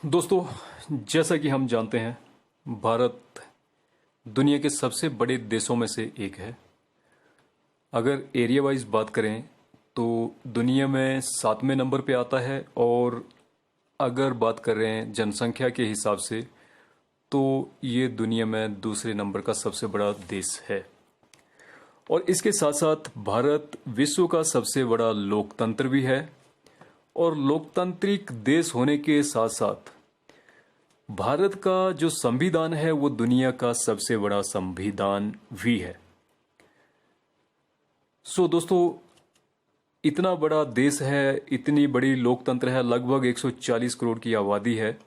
दोस्तों, जैसा कि हम जानते हैं, भारत दुनिया के सबसे बड़े देशों में से एक है। अगर एरिया वाइज बात करें तो दुनिया में 7वें नंबर पे आता है, और अगर बात कर रहे हैं जनसंख्या के हिसाब से तो ये दुनिया में दूसरे नंबर का सबसे बड़ा देश है। और इसके साथ साथ भारत विश्व का सबसे बड़ा लोकतंत्र भी है, और लोकतांत्रिक देश होने के साथ साथ भारत का जो संविधान है वो दुनिया का सबसे बड़ा संविधान भी है। दोस्तों, इतना बड़ा देश है, इतनी बड़ी लोकतंत्र है, लगभग 140 करोड़ की आबादी है।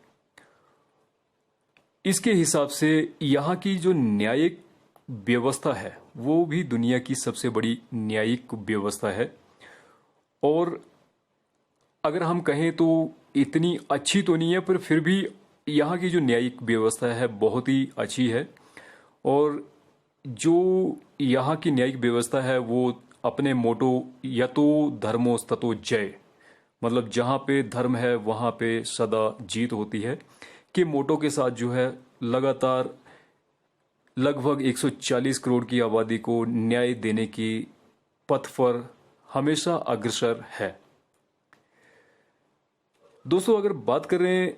इसके हिसाब से यहाँ की जो न्यायिक व्यवस्था है वो भी दुनिया की सबसे बड़ी न्यायिक व्यवस्था है। और अगर हम कहें तो इतनी अच्छी तो नहीं है, पर फिर भी यहाँ की जो न्यायिक व्यवस्था है बहुत ही अच्छी है। और जो यहाँ की न्यायिक व्यवस्था है वो अपने मोटो या तो धर्मोस्ततो जय, मतलब जहाँ पे धर्म है वहाँ पे सदा जीत होती है, कि मोटो के साथ जो है लगातार लगभग 140 करोड़ की आबादी को न्याय देने की पथ पर हमेशा अग्रसर है। दोस्तों, अगर बात करें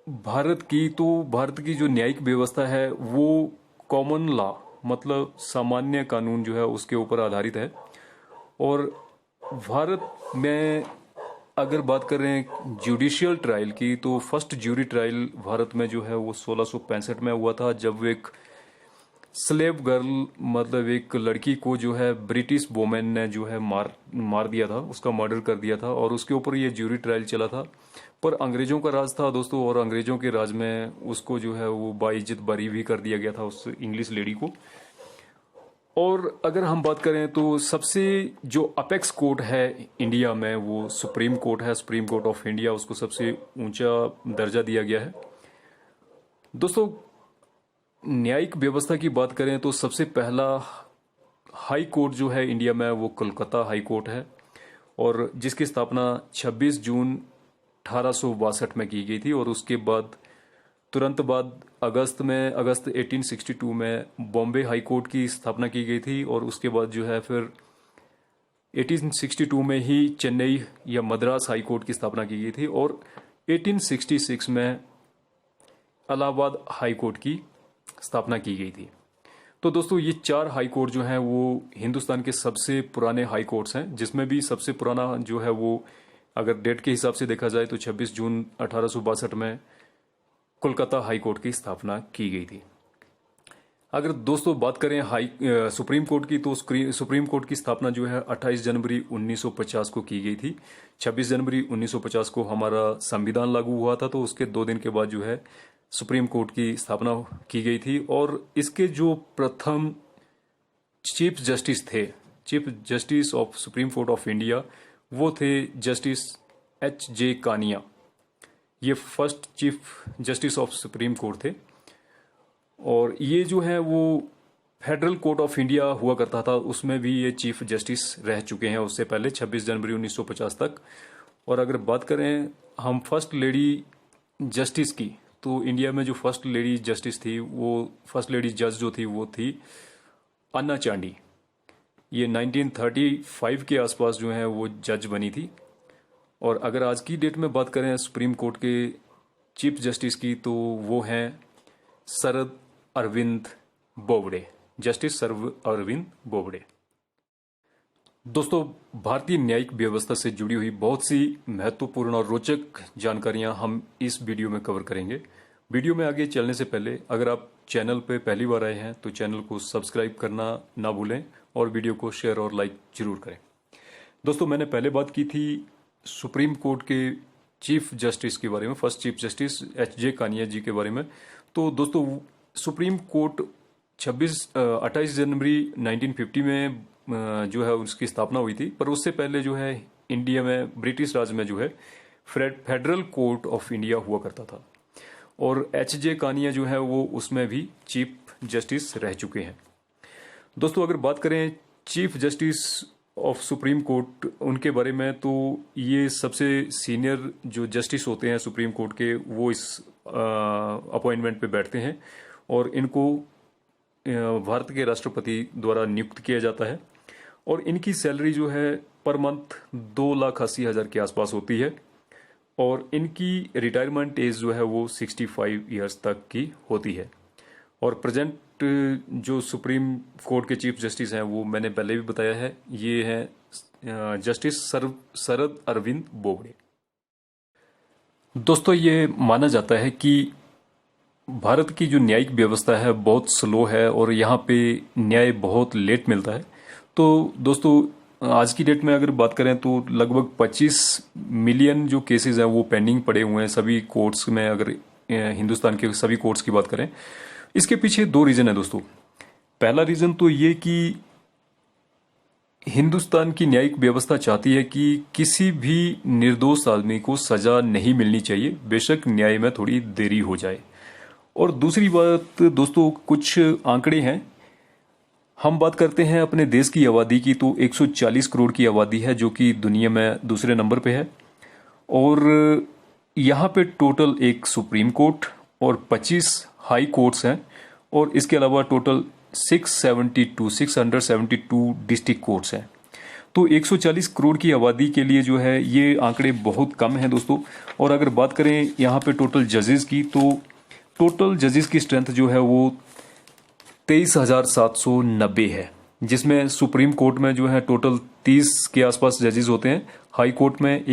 भारत की, तो भारत की जो न्यायिक व्यवस्था है वो कॉमन लॉ, मतलब सामान्य कानून जो है उसके ऊपर आधारित है। और भारत में अगर बात करें जुडिशियल ट्रायल की, तो फर्स्ट ज्यूरी ट्रायल भारत में जो है वो 1665 में हुआ था, जब एक स्लेव गर्ल, मतलब एक लड़की को जो है ब्रिटिश वोमेन ने जो है मार दिया था, उसका मर्डर कर दिया था, और उसके ऊपर ये ज्यूरी ट्रायल चला था। पर अंग्रेजों का राज था दोस्तों, और अंग्रेजों के राज में उसको जो है वो बाइज्जत बरी भी कर दिया गया था, उस इंग्लिश लेडी को। और अगर हम बात करें तो सबसे जो अपेक्स कोर्ट है इंडिया में वो सुप्रीम कोर्ट है, सुप्रीम कोर्ट ऑफ इंडिया, उसको सबसे ऊंचा दर्जा दिया गया है। दोस्तों, न्यायिक व्यवस्था की बात करें तो सबसे पहला हाई कोर्ट जो है इंडिया में वो कोलकाता हाई कोर्ट है, और जिसकी स्थापना 26 जून 1862 में की गई थी। और उसके बाद तुरंत बाद अगस्त 1862 में बॉम्बे हाई कोर्ट की स्थापना की गई थी, और उसके बाद जो है फिर 1862 में ही चेन्नई या मद्रास हाई कोर्ट की स्थापना की गई थी, और 1866 में इलाहाबाद हाई कोर्ट की स्थापना की गई थी। तो दोस्तों, ये 4 हाई कोर्ट जो हैं वो हिंदुस्तान के सबसे पुराने हाई कोर्ट्स हैं, जिसमें भी सबसे पुराना जो है वो अगर डेट के हिसाब से देखा जाए तो 26 जून 1862 में कोलकाता हाई कोर्ट की स्थापना की गई थी। अगर दोस्तों बात करें सुप्रीम कोर्ट की, तो सुप्रीम कोर्ट की स्थापना जो है 28 जनवरी 1950 को की गई थी। 26 जनवरी 1950 को हमारा संविधान लागू हुआ था, तो उसके 2 दिन के बाद जो है सुप्रीम कोर्ट की स्थापना की गई थी। और इसके जो प्रथम चीफ जस्टिस थे, chief justice of supreme court of India, वो थे जस्टिस H.J. कानिया। ये first chief justice of supreme court थे। और ये जो है वो फेडरल कोर्ट ऑफ इंडिया हुआ करता था, उसमें भी ये चीफ जस्टिस रह चुके हैं उससे पहले 26 जनवरी 1950 तक। और अगर बात करें हम फर्स्ट लेडी जस्टिस की, तो इंडिया में जो फर्स्ट लेडी जस्टिस थी, वो फर्स्ट लेडी जज जो थी वो थी अन्ना चांडी। ये 1935 के आसपास जो है वो जज बनी थी। और अगर आज की डेट में बात करें सुप्रीम कोर्ट के चीफ जस्टिस की, तो वो हैं शरद अरविंद बोबडे, जस्टिस शरद अरविंद बोबडे। दोस्तों, भारतीय न्यायिक व्यवस्था से जुड़ी हुई बहुत सी महत्वपूर्ण और रोचक जानकारियां हम इस वीडियो में कवर करेंगे। वीडियो में आगे चलने से पहले अगर आप चैनल पे पहली बार आए हैं तो चैनल को सब्सक्राइब करना ना भूलें, और वीडियो को शेयर और लाइक जरूर करें। दोस्तों, मैंने पहले बात की थी सुप्रीम कोर्ट के चीफ जस्टिस के बारे में, first chief justice H.J. Kania ji के बारे में। तो दोस्तों, सुप्रीम कोर्ट 28 जनवरी 1950 में जो है उसकी स्थापना हुई थी। पर उससे पहले जो है इंडिया में ब्रिटिश राज में जो है फेडरल कोर्ट ऑफ इंडिया हुआ करता था, और H.J. कानिया जो है वो उसमें भी चीफ जस्टिस रह चुके हैं। दोस्तों, अगर बात करें chief justice of supreme court उनके बारे में, तो ये सबसे सीनियर जो जस्टिस होते हैं सुप्रीम कोर्ट के, वो इस अपॉइंटमेंट पे बैठते हैं और इनको भारत के राष्ट्रपति द्वारा नियुक्त किया जाता है। और इनकी सैलरी जो है पर मंथ 2,80,000 के आसपास होती है और इनकी रिटायरमेंट एज जो है वो 65 ईयर्स तक की होती है। और प्रेजेंट जो सुप्रीम कोर्ट के चीफ जस्टिस हैं वो मैंने पहले भी बताया है, ये हैं जस्टिस शरद अरविंद बोबडे। दोस्तों, ये माना जाता है कि भारत की जो न्यायिक व्यवस्था है बहुत स्लो है और यहाँ पे न्याय बहुत लेट मिलता है। तो दोस्तों, आज की डेट में अगर बात करें तो लगभग 25 मिलियन जो केसेस हैं वो पेंडिंग पड़े हुए हैं सभी कोर्ट्स में, अगर हिंदुस्तान के सभी कोर्ट्स की बात करें। इसके पीछे दो रीजन है दोस्तों। पहला रीजन तो ये कि हिंदुस्तान की न्यायिक व्यवस्था चाहती है कि किसी भी निर्दोष आदमी को सजा नहीं मिलनी चाहिए, बेशक न्याय में थोड़ी देरी हो जाए। और दूसरी बात दोस्तों, कुछ आंकड़े हैं। हम बात करते हैं अपने देश की आबादी की, तो 140 करोड़ की आबादी है जो कि दुनिया में दूसरे नंबर पे है। और यहाँ पे टोटल एक सुप्रीम कोर्ट और 25 हाई कोर्ट्स हैं और इसके अलावा टोटल 672 डिस्ट्रिक्ट कोर्ट्स हैं। तो 140 करोड़ की आबादी के लिए जो है ये आंकड़े बहुत कम हैं दोस्तों। और अगर बात करें यहाँ पे टोटल जजेस की, तो टोटल जजेस की स्ट्रेंथ जो है वो 23,790 है, जिसमें सुप्रीम कोर्ट में जो है टोटल 30 के आसपास जजेस होते हैं, हाई कोर्ट में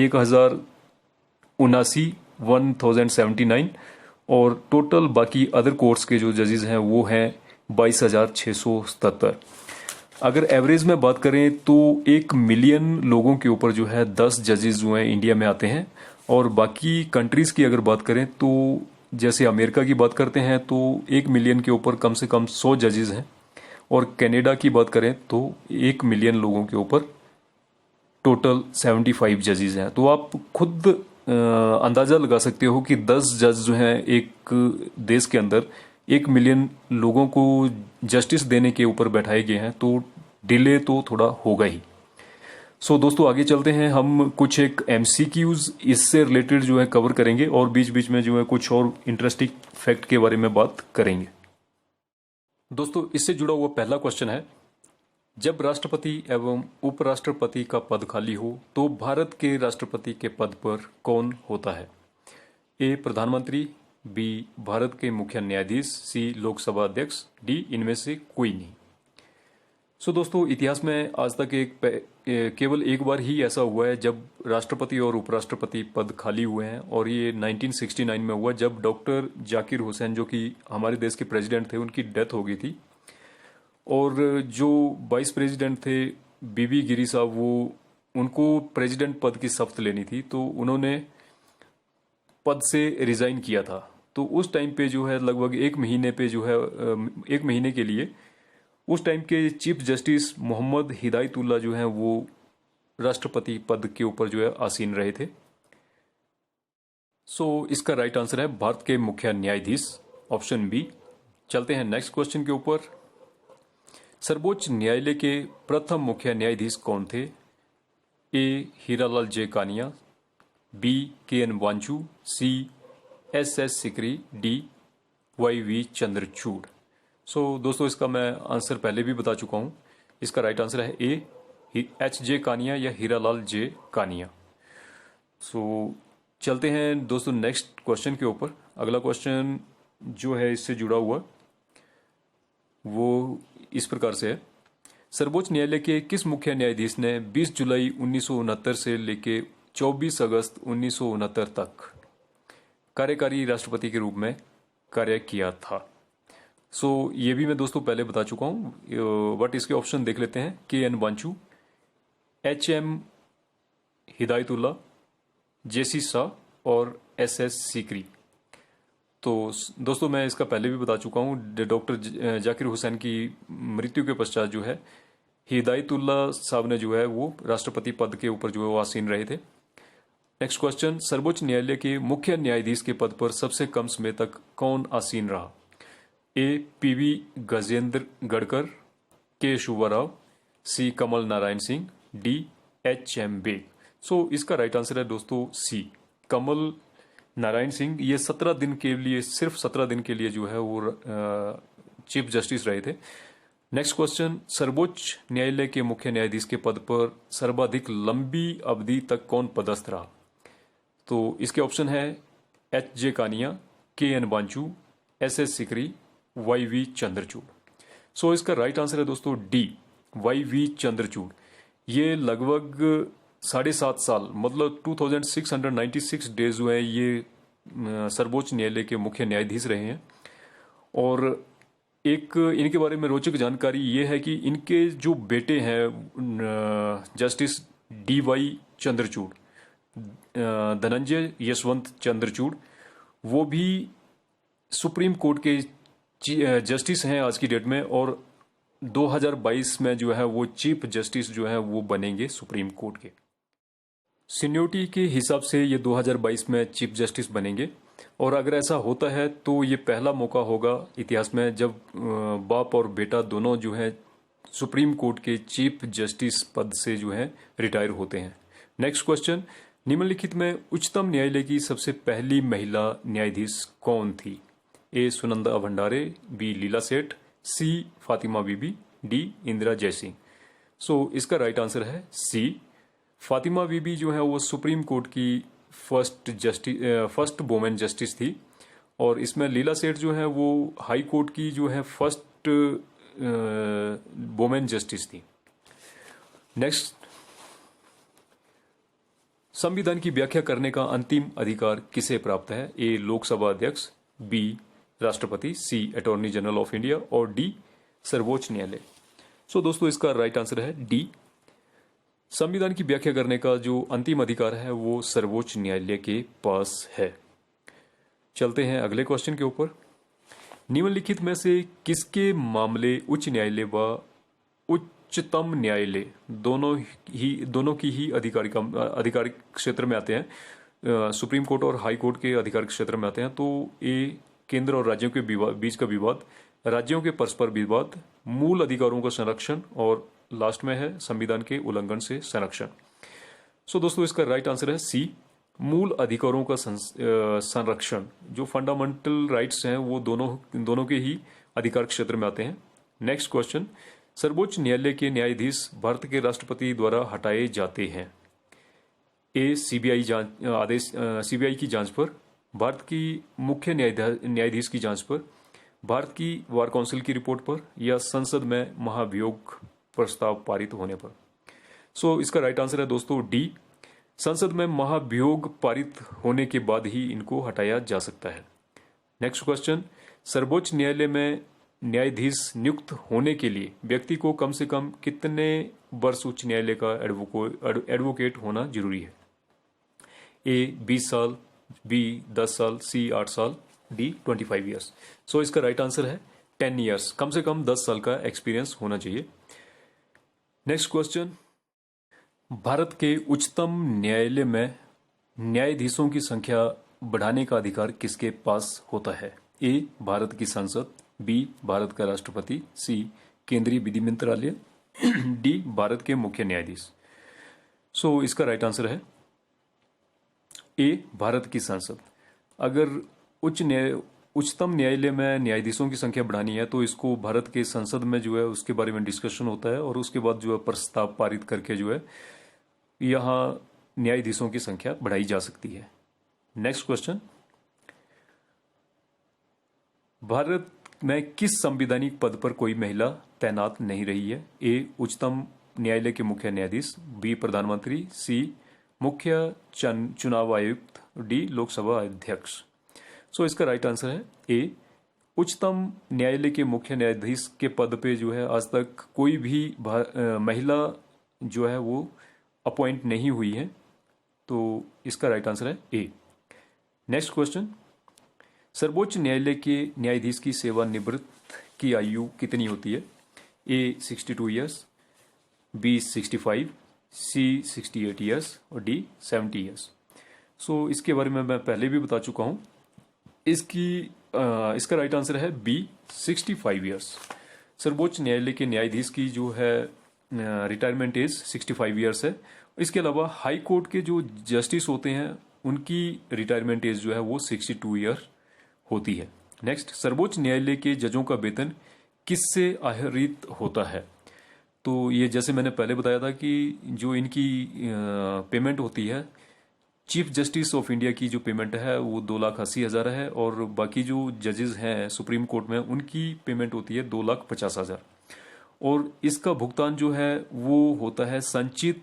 1079 और टोटल बाकी अदर कोर्ट्स के जो जजेस हैं वो हैं 22,677। अगर एवरेज में बात करें तो 1 मिलियन लोगों के ऊपर जो है 10 जजेस जो हैं इंडिया में आते हैं। और बाकी कंट्रीज की अगर बात करें तो जैसे अमेरिका की बात करते हैं तो 1 मिलियन के ऊपर कम से कम 100 जजेस हैं। और कनाडा की बात करें तो 1 मिलियन लोगों के ऊपर टोटल 75 जजेस हैं। तो आप खुद अंदाजा लगा सकते हो कि 10 जज जो हैं एक देश के अंदर 1 मिलियन लोगों को जस्टिस देने के ऊपर बैठाए गए हैं, तो डिले तो थोड़ा होगा ही। सो दोस्तों, आगे चलते हैं। हम कुछ एक एमसीक्यूज इससे रिलेटेड जो है कवर करेंगे और बीच बीच में जो है कुछ और इंटरेस्टिंग फैक्ट के बारे में बात करेंगे। दोस्तों, इससे जुड़ा हुआ पहला क्वेश्चन है, जब राष्ट्रपति एवं उपराष्ट्रपति का पद खाली हो तो भारत के राष्ट्रपति के पद पर कौन होता है? ए प्रधानमंत्री, बी भारत के मुख्य न्यायाधीश, सी लोकसभा अध्यक्ष, डी इनमें से कोई नहीं। सो दोस्तों, इतिहास में आज तक केवल एक बार ही ऐसा हुआ है जब राष्ट्रपति और उपराष्ट्रपति पद खाली हुए हैं और ये 1969 में हुआ, जब डॉक्टर जाकिर हुसैन जो कि हमारे देश के प्रेसिडेंट थे उनकी डेथ हो गई थी। और जो वाइस प्रेसिडेंट थे बीबी गिरी साहब, वो उनको प्रेसिडेंट पद की शपथ लेनी थी, तो उन्होंने पद से रिजाइन किया था। तो उस टाइम पे जो है लगभग 1 महीने पे जो है 1 महीने के लिए उस टाइम के चीफ जस्टिस मोहम्मद हिदायतुल्लाह जो हैं वो राष्ट्रपति पद के ऊपर जो है आसीन रहे थे। सो इसका राइट आंसर है भारत के मुख्य न्यायाधीश, ऑप्शन बी। चलते हैं नेक्स्ट क्वेश्चन के ऊपर। सर्वोच्च न्यायालय के प्रथम मुख्य न्यायाधीश कौन थे? A Hiralal J Kania, B K N. Wanchoo, C S S. Sikri, D Y V. Chandrachud. So दोस्तों, इसका मैं आंसर पहले भी बता चुका हूं। इसका राइट आंसर है ए एच जे कानिया या हीरालाल जे कानिया। सो चलते हैं दोस्तों नेक्स्ट क्वेश्चन के ऊपर। अगला क्वेश्चन जो है इससे जुड़ा हुआ वो इस प्रकार से है, सर्वोच्च न्यायालय के किस मुख्य न्यायाधीश ने 20 जुलाई 1969 से लेके 24 अगस्त 1969 तक कार्यकारी राष्ट्रपति के रूप में कार्य किया था? सो ये भी मैं दोस्तों पहले बता चुका हूं, बट इसके ऑप्शन देख लेते हैं। K. N.. Wanchu, HM. Hidayatullah, JC. Shah और एस.एस. सीकरी। तो दोस्तों, मैं इसका पहले भी बता चुका हूं, डॉक्टर जाकिर हुसैन की मृत्यु के पश्चात जो है हिदायतुल्लाह साहब ने जो है वो राष्ट्रपति पद के ऊपर जो है वो आसीन रहे थे। नेक्स्ट क्वेश्चन, सर्वोच्च न्यायालय के मुख्य न्यायाधीश के पद पर सबसे कम समय तक कौन आसीन रहा? ए PV. Gajendragadkar, K. Subba Rao, C Kamal Narayan Singh, D HM Beg. So इसका राइट आंसर है दोस्तों सी, कमल नारायण सिंह। ये 17 दिन के लिए, सिर्फ 17 दिन के लिए जो है वो चीफ जस्टिस रहे थे। नेक्स्ट क्वेश्चन, सर्वोच्च न्यायालय के मुख्य न्यायाधीश के पद पर सर्वाधिक लंबी अवधि तक कौन पदस्थ रहा? तो इसके ऑप्शन है HJ Kania, KN Banchu, SS Sikri, YV Chandrachud. सो इसका राइट आंसर है दोस्तों डी, YV चंद्रचूड़। ये लगभग 7.5 साल, मतलब 2696 डेज जो है ये सर्वोच्च न्यायालय के मुख्य न्यायाधीश रहे हैं। और एक इनके बारे में रोचक जानकारी ये है कि इनके जो बेटे हैं जस्टिस DY चंद्रचूड़, धनंजय यशवंत चंद्रचूड़, वो भी सुप्रीम कोर्ट के जस्टिस हैं आज की डेट में, और 2022 में जो है वो चीफ जस्टिस जो है वो बनेंगे सुप्रीम कोर्ट के। सीनियोरिटी के हिसाब से ये 2022 में चीफ जस्टिस बनेंगे, और अगर ऐसा होता है तो ये पहला मौका होगा इतिहास में जब बाप और बेटा दोनों जो है सुप्रीम कोर्ट के चीफ जस्टिस पद से जो है रिटायर होते हैं। नेक्स्ट क्वेश्चन, निम्नलिखित में उच्चतम न्यायालय की सबसे पहली महिला न्यायाधीश कौन थी? ए सुनंदा भंडारे, बी लीला सेठ, सी फातिमा बीबी, डी इंदिरा जयसिंह। सो इसका राइट आंसर है सी, फातिमा बीबी जो है वो सुप्रीम कोर्ट की फर्स्ट वुमेन जस्टिस थी, और इसमें लीला सेठ जो है वो हाई कोर्ट की जो है फर्स्ट वुमेन जस्टिस थी। नेक्स्ट, संविधान की व्याख्या करने का अंतिम अधिकार किसे प्राप्त है? ए लोकसभा अध्यक्ष, बी राष्ट्रपति, सी अटॉर्नी जनरल ऑफ इंडिया, और डी सर्वोच्च न्यायालय। सो दोस्तों इसका राइट आंसर है डी, संविधान की व्याख्या करने का जो अंतिम अधिकार है वो सर्वोच्च न्यायालय के पास है। चलते हैं अगले क्वेश्चन के ऊपर। निम्नलिखित में से किसके मामले उच्च न्यायालय व उच्चतम न्यायालय दोनों की ही आधिकारिक क्षेत्र में आते हैं? सुप्रीम कोर्ट और हाई कोर्ट के आधिकारिक क्षेत्र में आते हैं। तो ए केंद्र और राज्यों के बीच का विवाद, राज्यों के परस्पर विवाद, मूल अधिकारों का संरक्षण, और लास्ट में है संविधान के उल्लंघन से संरक्षण। सो दोस्तों इसका राइट आंसर है सी, मूल अधिकारों का संरक्षण। जो फंडामेंटल राइट्स हैं वो दोनों के ही अधिकार क्षेत्र में आते हैं। नेक्स्ट क्वेश्चन, सर्वोच्च न्यायालय के न्यायाधीश भारत के राष्ट्रपति द्वारा हटाए जाते हैं? ए सीबीआई की जांच पर, भारत की मुख्य न्यायाधीश की जांच पर, भारत की बार काउंसिल की रिपोर्ट पर, या संसद में महाभियोग प्रस्ताव पारित होने पर। सो इसका राइट आंसर है दोस्तों डी, संसद में महाभियोग पारित होने के बाद ही इनको हटाया जा सकता है। नेक्स्ट क्वेश्चन, सर्वोच्च न्यायालय में न्यायाधीश नियुक्त होने के लिए व्यक्ति को कम से कम कितने वर्ष उच्च न्यायालय का एडवोकेट होना जरूरी है? ए 20 साल, बी 10 साल, सी 8 साल, डी 25 ईयर्स। सो इसका राइट आंसर है 10 ईयर्स, कम से कम 10 साल का एक्सपीरियंस होना चाहिए। नेक्स्ट क्वेश्चन, भारत के उच्चतम न्यायालय में न्यायाधीशों की संख्या बढ़ाने का अधिकार किसके पास होता है? ए भारत की संसद, बी भारत का राष्ट्रपति, सी केंद्रीय विधि मंत्रालय, डी भारत के मुख्य न्यायाधीश। सो इसका राइट आंसर है ए भारत की संसद। अगर उच्चतम न्यायालय में न्यायाधीशों की संख्या बढ़ानी है तो इसको भारत के संसद में जो है उसके बारे में डिस्कशन होता है, और उसके बाद जो है प्रस्ताव पारित करके जो है यहाँ न्यायाधीशों की संख्या बढ़ाई जा सकती है। नेक्स्ट क्वेश्चन, भारत में किस संवैधानिक पद पर कोई महिला तैनात नहीं रही है? ए उच्चतम न्यायालय के मुख्य न्यायाधीश, बी प्रधानमंत्री, सी मुख्य चुनाव आयुक्त, डी लोकसभा अध्यक्ष। सो इसका राइट आंसर है ए, उच्चतम न्यायालय के मुख्य न्यायाधीश के पद पे जो है आज तक कोई भी महिला जो है वो अपॉइंट नहीं हुई है, तो इसका राइट आंसर है ए। नेक्स्ट क्वेश्चन, सर्वोच्च न्यायालय के न्यायाधीश की सेवानिवृत्त की आयु कितनी होती है? ए 62 ईयर्स, बी 65, सी 68 ईयर्स, और डी 70 ईयर्स। सो इसके बारे में मैं पहले भी बता चुका हूं। इसका राइट आंसर है बी 65 ईयर्स। सर्वोच्च न्यायालय के न्यायाधीश की जो है रिटायरमेंट एज 65 ईयर्स है। इसके अलावा हाई कोर्ट के जो जस्टिस होते हैं उनकी रिटायरमेंट एज जो है वो 62 ईयर होती है। नेक्स्ट, सर्वोच्च न्यायालय के जजों का वेतन किससे आहरित होता है? तो ये जैसे मैंने पहले बताया था कि जो इनकी पेमेंट होती है, चीफ जस्टिस ऑफ इंडिया की जो पेमेंट है वो 2,80,000 है, और बाकी जो जजेस हैं सुप्रीम कोर्ट में उनकी पेमेंट होती है 2,50,000। और इसका भुगतान जो है वो होता है संचित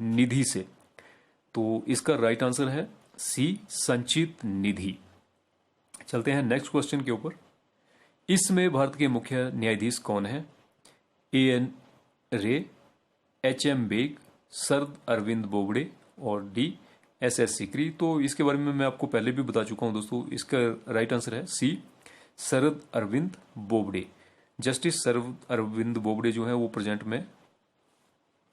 निधि से। तो इसका राइट आंसर है सी, संचित निधि। चलते हैं नेक्स्ट क्वेश्चन के ऊपर। इसमें भारत के मुख्य न्यायाधीश कौन है? A.N. रे, H.M. बेग, शरद अरविंद बोबडे और डी S.S. सीकरी। तो इसके बारे में मैं आपको पहले भी बता चुका हूं दोस्तों। इसका राइट आंसर है सी, शरद अरविंद बोबडे। जस्टिस शरद अरविंद बोबडे जो है वो प्रेजेंट में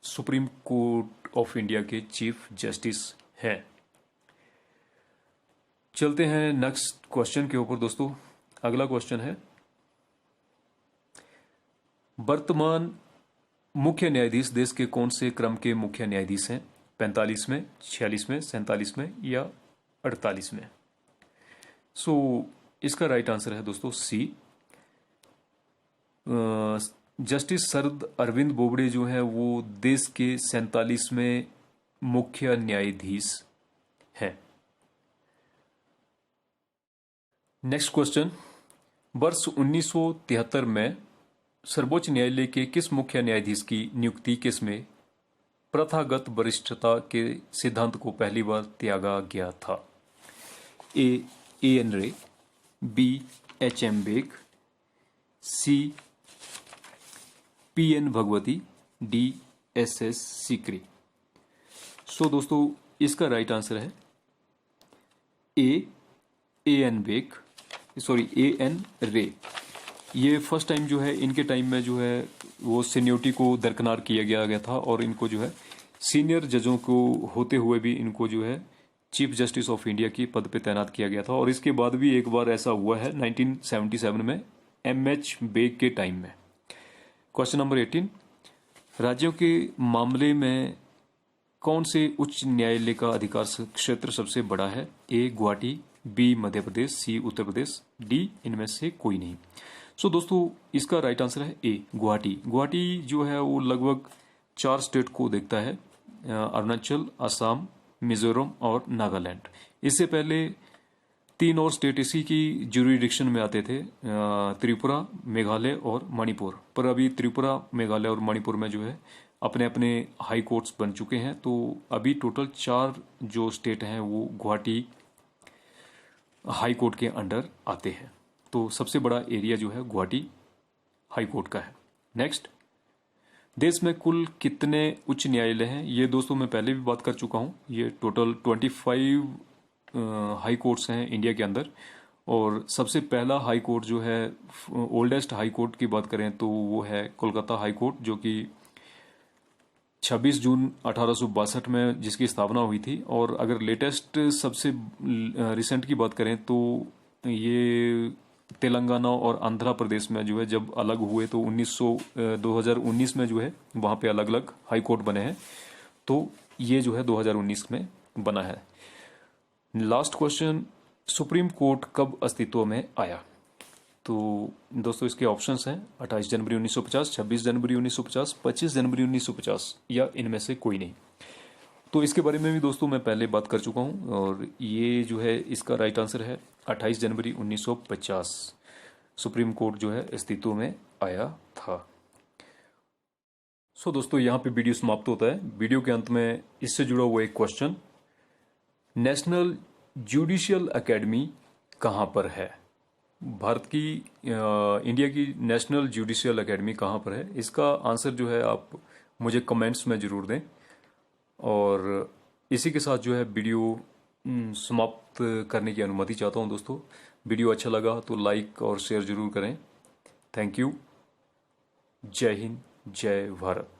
सुप्रीम कोर्ट ऑफ इंडिया के चीफ जस्टिस हैं। चलते हैं नेक्स्ट क्वेश्चन के ऊपर दोस्तों। अगला क्वेश्चन है, वर्तमान मुख्य न्यायाधीश देश के कौन से क्रम के मुख्य न्यायाधीश हैं? 45वें, 46वें, 47वें या 48वें? इसका राइट आंसर है दोस्तों सी, जस्टिस शरद अरविंद बोबडे जो है वो देश के 47वें मुख्य न्यायाधीश हैं। नेक्स्ट क्वेश्चन, वर्ष 1973 में सर्वोच्च न्यायालय के किस मुख्य न्यायाधीश की नियुक्ति किसमें प्रथागत वरिष्ठता के सिद्धांत को पहली बार त्यागा गया था? A.N. Ray, B. H.M. Beg, C. P.N. Bhagwati, D. S.S. Sikri. दोस्तों इसका राइट आंसर है A.N. Bag, A.N. रे। ये फर्स्ट टाइम जो है इनके टाइम में जो है वो सीनियोरिटी को दरकिनार किया गया था, और इनको जो है सीनियर जजों को होते हुए भी इनको जो है चीफ जस्टिस ऑफ इंडिया की पद पे तैनात किया गया था। और इसके बाद भी एक बार ऐसा हुआ है 1977 में M.H. बेग के टाइम में। क्वेश्चन नंबर 18, राज्यों के मामले में कौन से उच्च न्यायालय का अधिकार क्षेत्र सबसे बड़ा है? A. Guwahati, B. Madhya Pradesh, C. Uttar Pradesh, D. इनमें से कोई नहीं। दोस्तों इसका राइट आंसर है ए, गुवाहाटी। गुवाहाटी जो है वो लगभग 4 स्टेट को देखता है, अरुणाचल, असम, मिजोरम और नागालैंड। इससे पहले 3 और स्टेट इसी की ज्यूरिडिक्शन में आते थे, त्रिपुरा, मेघालय और मणिपुर। पर अभी त्रिपुरा, मेघालय और मणिपुर में जो है अपने अपने हाई कोर्ट्स बन चुके हैं। तो अभी टोटल 4 जो स्टेट हैं वो गुवाहाटी हाई कोर्ट के अंडर आते हैं। तो सबसे बड़ा एरिया जो है गुवाहाटी हाई कोर्ट का है। नेक्स्ट, देश में कुल कितने उच्च न्यायालय हैं? ये दोस्तों मैं पहले भी बात कर चुका हूं। ये टोटल 25 हाई कोर्ट्स हैं इंडिया के अंदर। और सबसे पहला हाई कोर्ट जो है, ओल्डेस्ट हाई कोर्ट की बात करें तो वो है कोलकाता हाई कोर्ट, जो कि 26 जून 1862 में जिसकी स्थापना हुई थी। और अगर लेटेस्ट सबसे रिसेंट की बात करें तो ये तेलंगाना और आंध्र प्रदेश में जो है जब अलग हुए तो 2019 में जो है वहाँ पे अलग अलग हाई कोर्ट बने हैं। तो ये जो है 2019 में बना है। लास्ट क्वेश्चन, सुप्रीम कोर्ट कब अस्तित्व में आया? तो दोस्तों इसके ऑप्शंस हैं 28 जनवरी 1950, 26 जनवरी 1950, 25 जनवरी 1950 या इनमें से कोई नहीं। तो इसके बारे में भी दोस्तों मैं पहले बात कर चुका हूं, और ये जो है इसका राइट आंसर है 28 जनवरी 1950 सुप्रीम कोर्ट जो है अस्तित्व में आया था। दोस्तों यहाँ पे वीडियो समाप्त होता है। वीडियो के अंत में इससे जुड़ा हुआ एक क्वेश्चन, नेशनल जुडिशियल एकेडमी कहाँ पर है? भारत की इंडिया की नेशनल जुडिशियल एकेडमी कहाँ पर है? इसका आंसर जो है आप मुझे कमेंट्स में जरूर दें। और इसी के साथ जो है वीडियो समाप्त करने की अनुमति चाहता हूं दोस्तों। वीडियो अच्छा लगा तो लाइक और शेयर जरूर करें। Thank you. जय हिंद, जय भारत।